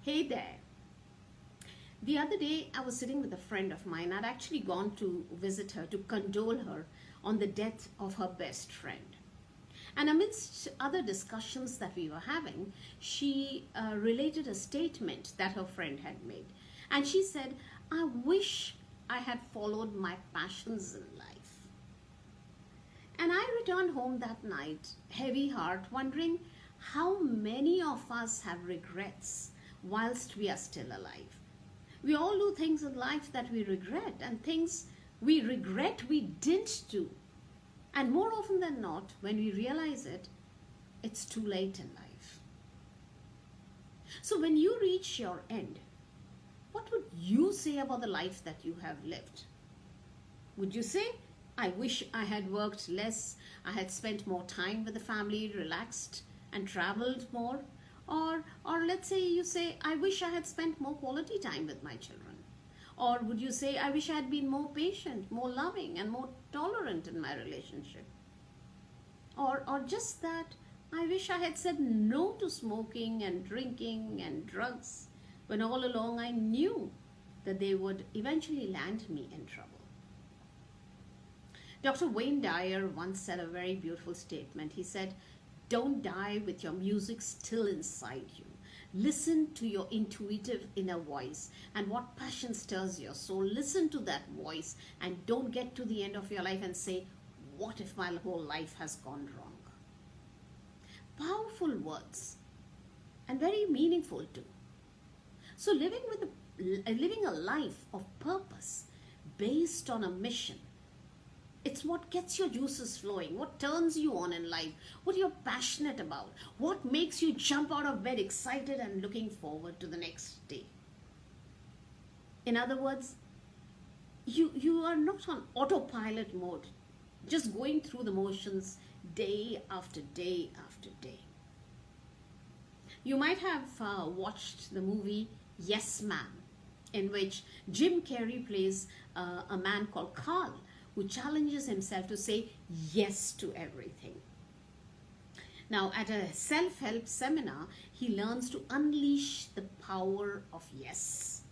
Hey there. The other day, I was sitting with a friend of mine. I'd actually gone to visit her to condole her on the death of her best friend. And amidst other discussions that we were having, she related a statement that her friend had made. And she said, I wish I had followed my passions in life. And I returned home that night, heavy heart, wondering how many of us have regrets whilst we are still alive. We all do things in life that we regret, and things we regret we didn't do. And more often than not, when we realize it, it's too late in life. So when you reach your end, what would you say about the life that you have lived? Would you say, I wish I had worked less, I had spent more time with the family, relaxed and traveled more? Or let's say you say, I wish I had spent more quality time with my children. Or would you say, I wish I had been more patient, more loving, and more tolerant in my relationship? Or just that, I wish I had said no to smoking and drinking and drugs when all along I knew that they would eventually land me in trouble. Dr. Wayne Dyer once said a very beautiful statement. He said, don't die with your music still inside you. Listen to your intuitive inner voice and what passion stirs your soul. Listen to that voice and don't get to the end of your life and say, what if my whole life has gone wrong? Powerful words and very meaningful too. So living a life of purpose based on a mission, it's what gets your juices flowing, what turns you on in life, what you're passionate about, what makes you jump out of bed excited and looking forward to the next day. In other words, you are not on autopilot mode, just going through the motions day after day after day. You might have watched the movie Yes Man, in which Jim Carrey plays a man called Carl, who challenges himself to say yes to everything. Now, at a self-help seminar, he learns to unleash the power of yes.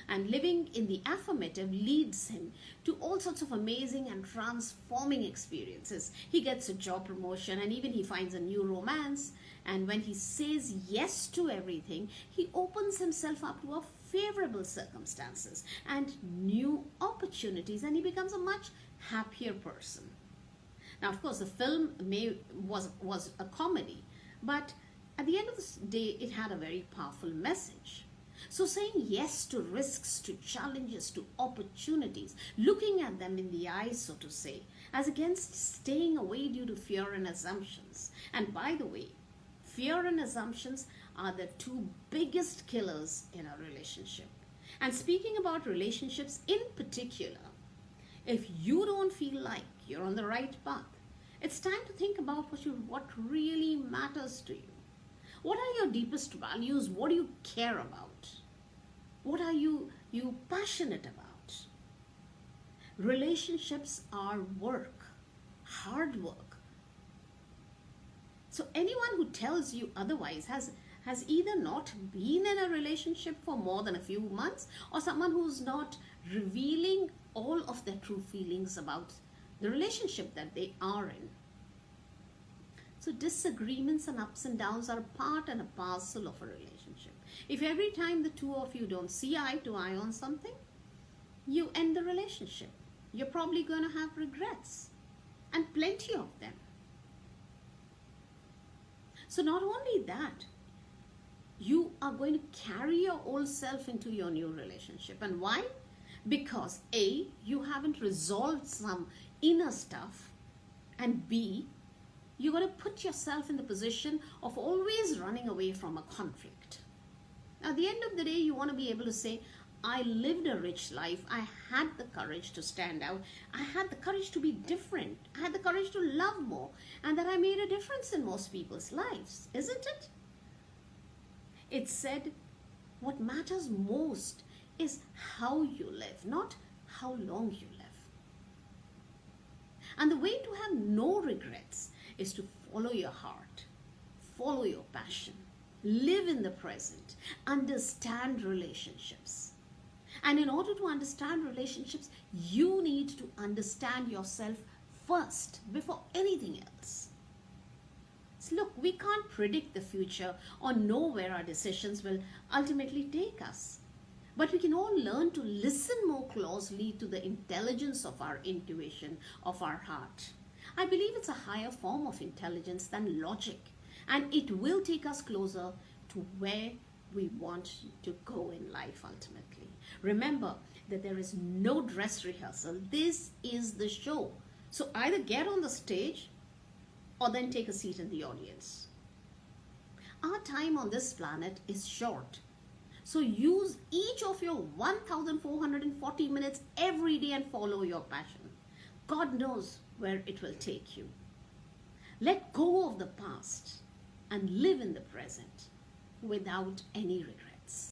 And living in the affirmative leads him to all sorts of amazing and transforming experiences. He gets a job promotion and even he finds a new romance. And when he says yes to everything, he opens himself up to a favorable circumstances and new opportunities, and he becomes a much happier person. Now, of course, the film was a comedy, but at the end of the day, it had a very powerful message. So saying yes to risks, to challenges, to opportunities, looking at them in the eyes, so to say, as against staying away due to fear and assumptions. And by the way, fear and assumptions are the two biggest killers in a relationship. And speaking about relationships in particular, if you don't feel like you're on the right path, it's time to think about what really matters to you. What are your deepest values? What do you care about? What are you passionate about? Relationships are work, hard work. So anyone who tells you otherwise has either not been in a relationship for more than a few months, or someone who's not revealing all of their true feelings about the relationship that they are in. So disagreements and ups and downs are a part and a parcel of a relationship. If every time the two of you don't see eye to eye on something, you end the relationship. You're probably going to have regrets, and plenty of them. So not only that, you are going to carry your old self into your new relationship. And why? Because A, you haven't resolved some inner stuff, and B, you're going to put yourself in the position of always running away from a conflict. Now, at the end of the day, you want to be able to say, I lived a rich life. I had the courage to stand out. I had the courage to be different. I had the courage to love more, and that I made a difference in most people's lives, isn't it? It's said, what matters most is how you live, not how long you live. And the way to have no regrets is to follow your heart, follow your passion, Live in the present. Understand relationships. And in order to understand relationships, you need to understand yourself first before anything else. So look, we can't predict the future or know where our decisions will ultimately take us. But we can all learn to listen more closely to the intelligence of our intuition, of our heart. I believe it's a higher form of intelligence than logic, and it will take us closer to where we want to go in life ultimately. Remember that there is no dress rehearsal. This is the show. So either get on the stage or then take a seat in the audience. Our time on this planet is short. So use each of your 1440 minutes every day and follow your passion. God knows where it will take you. Let go of the past and live in the present without any regrets.